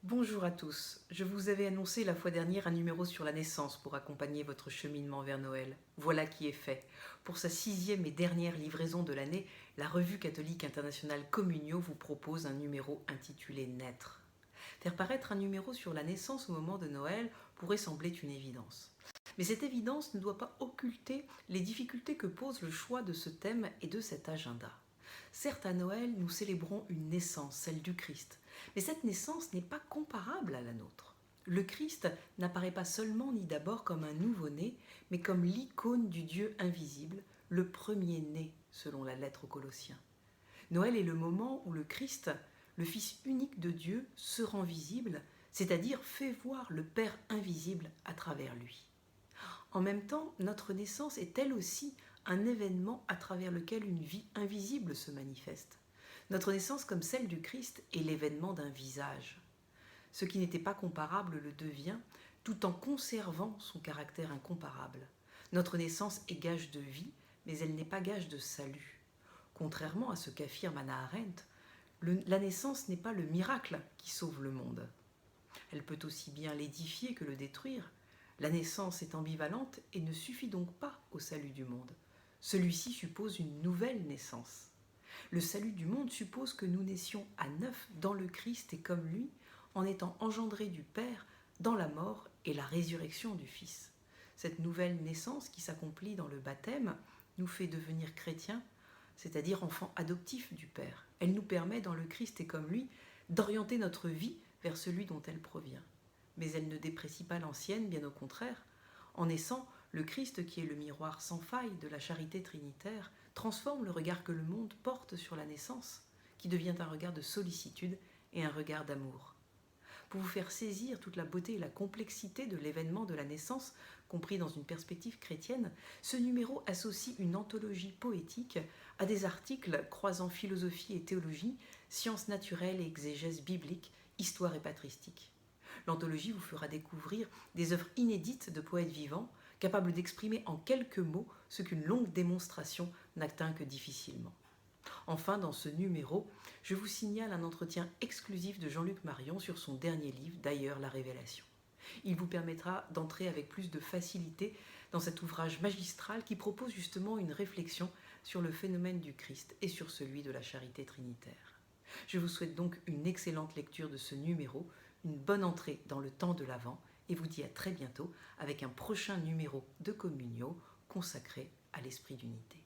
Bonjour à tous. Je vous avais annoncé la fois dernière un numéro sur la naissance pour accompagner votre cheminement vers Noël. Voilà qui est fait. Pour sa 6e et dernière livraison de l'année, la Revue catholique internationale Communio vous propose un numéro intitulé Naître. Faire paraître un numéro sur la naissance au moment de Noël pourrait sembler une évidence. Mais cette évidence ne doit pas occulter les difficultés que pose le choix de ce thème et de cet agenda. Certes, à Noël, nous célébrons une naissance, celle du Christ. Mais cette naissance n'est pas comparable à la nôtre. Le Christ n'apparaît pas seulement ni d'abord comme un nouveau-né, mais comme l'icône du Dieu invisible, le premier-né, selon la lettre aux Colossiens. Noël est le moment où le Christ, le Fils unique de Dieu, se rend visible, c'est-à-dire fait voir le Père invisible à travers lui. En même temps, notre naissance est elle aussi un événement à travers lequel une vie invisible se manifeste. Notre naissance, comme celle du Christ, est l'événement d'un visage. Ce qui n'était pas comparable le devient, tout en conservant son caractère incomparable. Notre naissance est gage de vie, mais elle n'est pas gage de salut. Contrairement à ce qu'affirme Hannah Arendt, la naissance n'est pas le miracle qui sauve le monde. Elle peut aussi bien l'édifier que le détruire. La naissance est ambivalente et ne suffit donc pas au salut du monde. Celui-ci suppose une nouvelle naissance. Le salut du monde suppose que nous naissions à neuf dans le Christ et comme lui, en étant engendrés du Père dans la mort et la résurrection du Fils. Cette nouvelle naissance qui s'accomplit dans le baptême nous fait devenir chrétiens, c'est-à-dire enfants adoptifs du Père. Elle nous permet, dans le Christ et comme lui, d'orienter notre vie vers celui dont elle provient. Mais elle ne déprécie pas l'ancienne, bien au contraire. En naissant, le Christ, qui est le miroir sans faille de la charité trinitaire, transforme le regard que le monde porte sur la naissance, qui devient un regard de sollicitude et un regard d'amour. Pour vous faire saisir toute la beauté et la complexité de l'événement de la naissance, compris dans une perspective chrétienne, ce numéro associe une anthologie poétique à des articles croisant philosophie et théologie, sciences naturelles et exégèse biblique, histoire et patristique. L'anthologie vous fera découvrir des œuvres inédites de poètes vivants, capables d'exprimer en quelques mots ce qu'une longue démonstration n'atteint que difficilement. Enfin, dans ce numéro, je vous signale un entretien exclusif de Jean-Luc Marion sur son dernier livre, d'ailleurs La Révélation. Il vous permettra d'entrer avec plus de facilité dans cet ouvrage magistral qui propose justement une réflexion sur le phénomène du Christ et sur celui de la charité trinitaire. Je vous souhaite donc une excellente lecture de ce numéro, une bonne entrée dans le temps de l'Avent et vous dis à très bientôt avec un prochain numéro de Communio consacré à l'esprit d'unité.